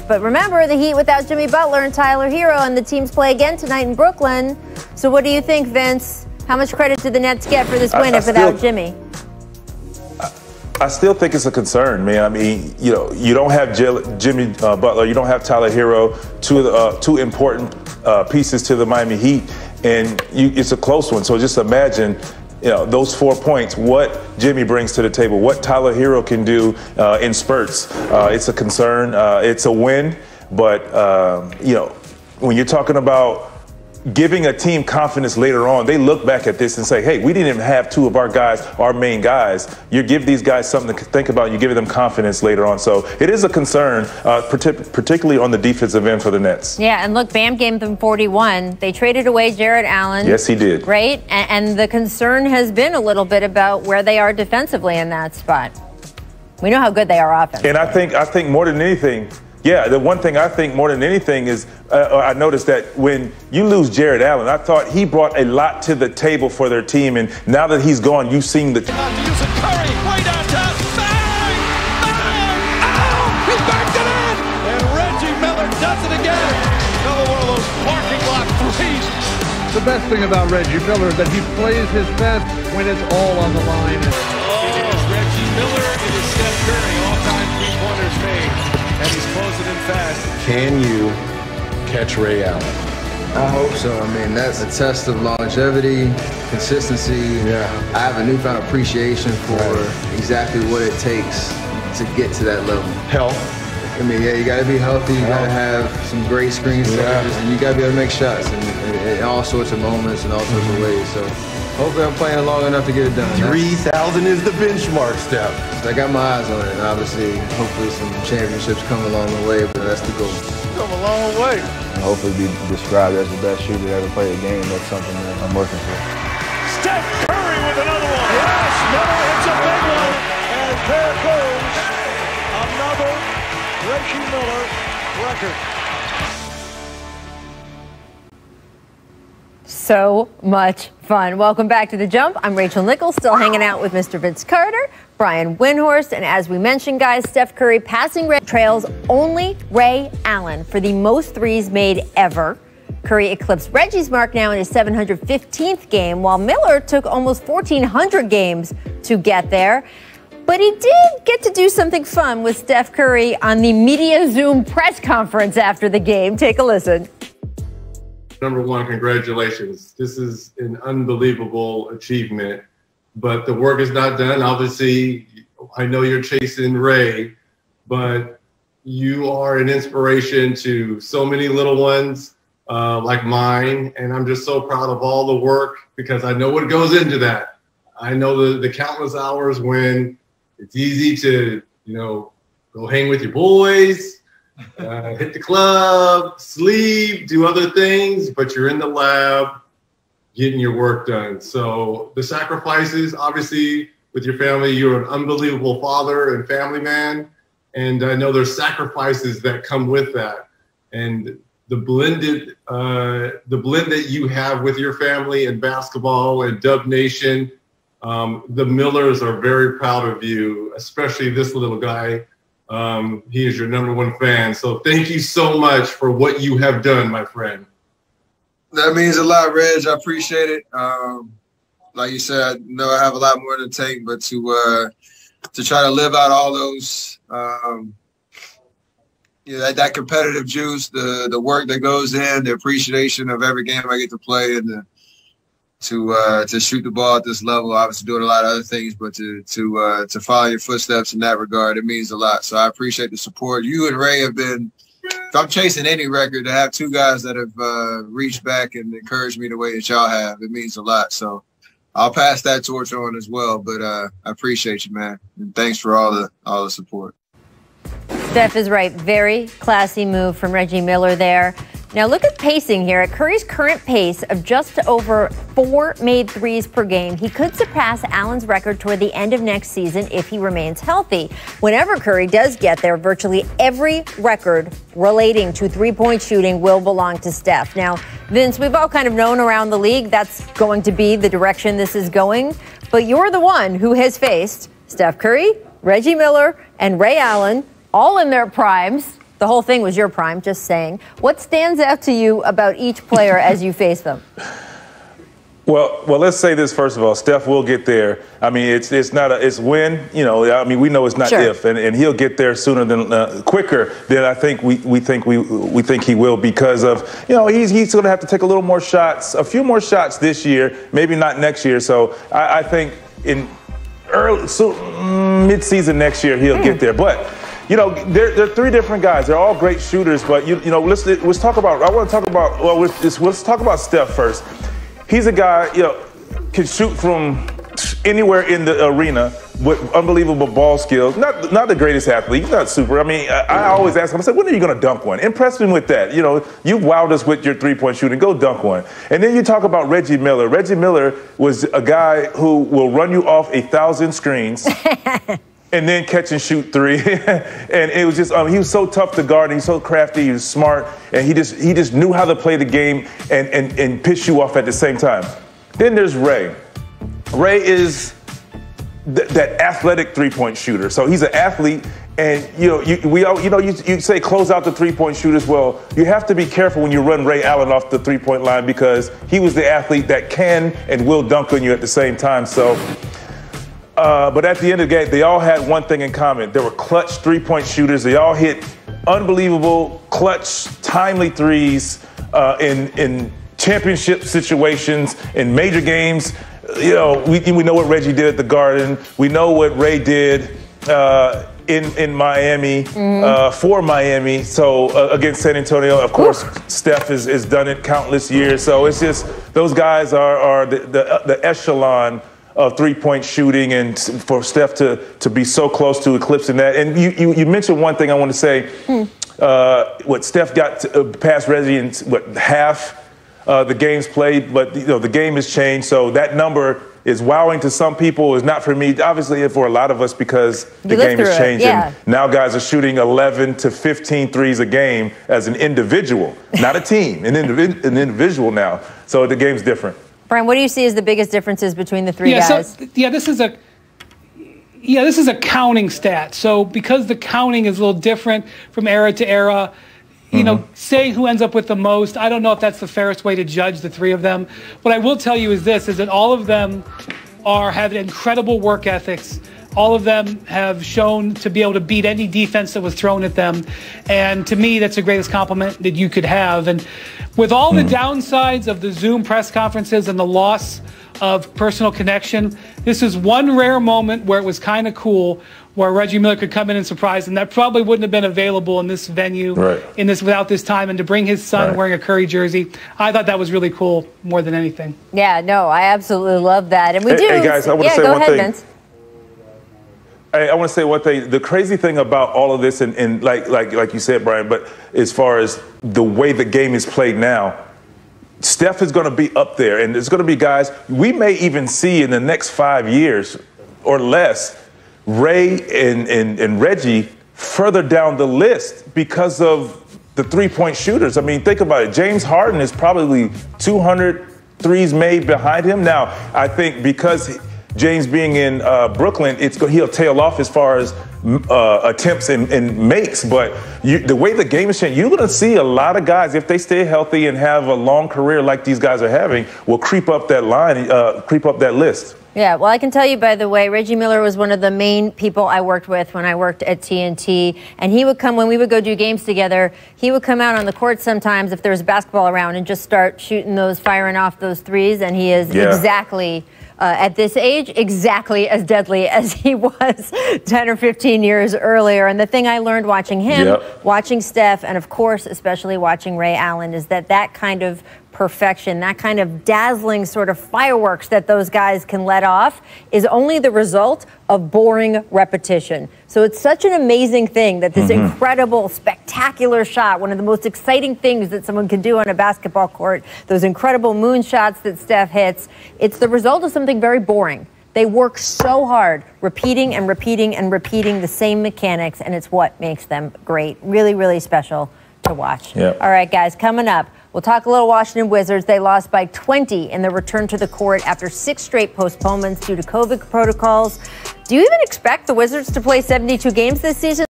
But remember, the Heat without Jimmy Butler and Tyler Hero, and the teams play again tonight in Brooklyn. So what do you think, Vince? How much credit did the Nets get for this win if without Jimmy? I still think it's a concern, man. I mean, you don't have Jimmy Butler, you don't have Tyler Hero, two important pieces to the Miami Heat, and it's a close one. So just imagine, those 4 points, what Jimmy brings to the table, what Tyler Hero can do in spurts. It's a concern. It's a win, but when you're talking about giving a team confidence later on, they look back at this and say, hey, we didn't even have two of our guys, our main guys. You give these guys something to think about, you give them confidence later on. So it is a concern, particularly on the defensive end for the Nets. Yeah, and look, Bam gave them 41. They traded away Jared Allen. Yes, he did. Right? And the concern has been a little bit about where they are defensively in that spot. We know how good they are offensively. And I think more than anything, the one thing I think more than anything is I noticed that when you lose Jared Allen, I thought he brought a lot to the table for their team. And now that he's gone, you've seen the. Curry, way downtown. Bang! Bang! Oh! He backed it in! And Reggie Miller does it again. Another one of those parking lot threes. The best thing about Reggie Miller is that he plays his best when it's all on the line. It is Reggie Miller. It is Steph Curry. All-time three-pointers made. And he's closing in fast. Can you catch Ray Allen? I hope so. I mean, that's a test of longevity, consistency. Yeah. I have a newfound appreciation for exactly what it takes to get to that level. Health. I mean, you got to be healthy. You got to have some great screen setters, and you got to be able to make shots in all sorts of moments and all sorts of ways. So hopefully I'm playing long enough to get it done. 3,000 is the benchmark, Steph. I got my eyes on it, and obviously, hopefully some championships come along the way, but that's the goal. Come a long way. And hopefully be described as the best shooter to ever play a game. That's something that I'm working for. Steph Curry with another one. Yes, Miller hits a big one. And there goes another Reggie Miller record. So much fun. Welcome back to The Jump. I'm Rachel Nichols, still hanging out with Mr. Vince Carter, Brian Windhorst, and as we mentioned, guys, Steph Curry passing trails only Ray Allen for the most threes made ever. Curry eclipsed Reggie's mark now in his 715th game, while Miller took almost 1,400 games to get there. But he did get to do something fun with Steph Curry on the Media Zoom press conference after the game. Take a listen. Number one, congratulations. This is an unbelievable achievement, but the work is not done. Obviously, I know you're chasing Ray, but you are an inspiration to so many little ones like mine, and I'm just so proud of all the work because I know what goes into that. I know the countless hours when it's easy to, go hang with your boys, hit the club, sleep, do other things, but you're in the lab getting your work done. So the sacrifices, obviously, with your family, you're an unbelievable father and family man. And I know there's sacrifices that come with that. And the blend that you have with your family and basketball and Dub Nation, the Millers are very proud of you, especially this little guy. He is your number one fan. So thank you so much for what you have done, my friend. That means a lot, Reg. I appreciate it. Like you said, I have a lot more to take, but to try to live out all those, that competitive juice, the work that goes in, the appreciation of every game I get to play, and to shoot the ball at this level, obviously doing a lot of other things, but to follow your footsteps in that regard, it means a lot. So I appreciate the support. You and Ray have been, if I'm chasing any record, to have two guys that have reached back and encouraged me the way that y'all have, it means a lot. So I'll pass that torch on as well, but I appreciate you, man. And thanks for all the support. Steph is right. Very classy move from Reggie Miller there. Now look at pacing here. At Curry's current pace of just over 4 made threes per game, he could surpass Allen's record toward the end of next season if he remains healthy. Whenever Curry does get there, virtually every record relating to three-point shooting will belong to Steph. Now, Vince, we've all kind of known around the league that's going to be the direction this is going, but you're the one who has faced Steph Curry, Reggie Miller, and Ray Allen, all in their primes. The whole thing was your prime, just saying. What stands out to you about each player as you face them? Well, let's say this first of all. Steph will get there. I mean, it's when. You know, I mean, we know it's not if, and he'll get there sooner than quicker than I think we think he will, because of, you know, he's going to have to take a little more shots, a few more shots this year, maybe not next year. So I think in mid-season next year he'll get there, but. You know, they're three different guys. They're all great shooters, but you know, let's talk about. I want to talk about. Well, let's talk about Steph first. He's a guy, you know, can shoot from anywhere in the arena with unbelievable ball skills. Not the greatest athlete. He's not super. I mean, I always ask him. I said, when are you going to dunk one? Impress me with that. You know, you've wowed us with your three-point shooting. Go dunk one. And then you talk about Reggie Miller. Reggie Miller was a guy who will run you off 1,000 screens. And then catch and shoot three. And it was just, he was so tough to guard. He's so crafty, he was smart, and he just knew how to play the game and piss you off at the same time. Then there's Ray. Ray is that athletic three-point shooter. So he's an athlete, and you say close out the three-point shooters. Well, you have to be careful when you run Ray Allen off the three-point line, because he was the athlete that can and will dunk on you at the same time. So. But at the end of the game, they all had one thing in common. They were clutch three-point shooters. They all hit unbelievable, clutch, timely threes in championship situations, in major games. You know, we know what Reggie did at the Garden. We know what Ray did in Miami, for Miami. So against San Antonio, of course, Steph has done it countless years. So it's just, those guys are the echelon of three-point shooting, and for Steph to be so close to eclipsing that. And you mentioned one thing I want to say. What Steph got past Reggie in half the games played, but you know, the game has changed. So that number is wowing to some people, is not for me. Obviously, for a lot of us, because the game has changed. And now guys are shooting 11 to 15 threes a game as an individual, not a team, an individual now. So the game's different. Brian, what do you see as the biggest differences between the three guys? So, this is a counting stat. So because the counting is a little different from era to era, you know, saying who ends up with the most, I don't know if that's the fairest way to judge the three of them. What I will tell you is this, is that all of them have incredible work ethics. All of them have shown to be able to beat any defense that was thrown at them. And to me, that's the greatest compliment that you could have. And with all the downsides of the Zoom press conferences and the loss of personal connection, this is one rare moment where it was kind of cool, where Reggie Miller could come in and surprise, and that probably wouldn't have been available in this venue, without this time. And to bring his son wearing a Curry jersey, I thought that was really cool more than anything. Yeah, no, I absolutely love that. And we do. Hey guys, I want to say one thing. Vince. I want to say one thing. The crazy thing about all of this, and like you said, Brian, but as far as the way the game is played now, Steph is going to be up there, and there's going to be guys we may even see in the next 5 years or less, Ray and Reggie further down the list because of the three-point shooters. I mean, think about it. James Harden is probably 200 threes made behind him. Now, I think because James being in Brooklyn, he'll tail off as far as attempts and makes. But the way the game is changing, you're going to see a lot of guys, if they stay healthy and have a long career like these guys are having, will creep up that line, creep up that list. Yeah, well, I can tell you, by the way, Reggie Miller was one of the main people I worked with when I worked at TNT. And he would come, when we would go do games together, he would come out on the court sometimes if there was basketball around and just start shooting those, firing off those threes. And he is exactly, at this age, exactly as deadly as he was 10 or 15 years earlier. And the thing I learned watching him, watching Steph, and of course, especially watching Ray Allen, is that kind of perfection, that kind of dazzling sort of fireworks that those guys can let off is only the result of boring repetition. So it's such an amazing thing that this incredible, spectacular shot, one of the most exciting things that someone can do on a basketball court, those incredible moon shots that Steph hits, it's the result of something very boring. They work so hard, repeating and repeating and repeating the same mechanics, and it's what makes them great. Really, really special to watch. All right, guys, coming up, we'll talk a little Washington Wizards. They lost by 20 in their return to the court after 6 straight postponements due to COVID protocols. Do you even expect the Wizards to play 72 games this season?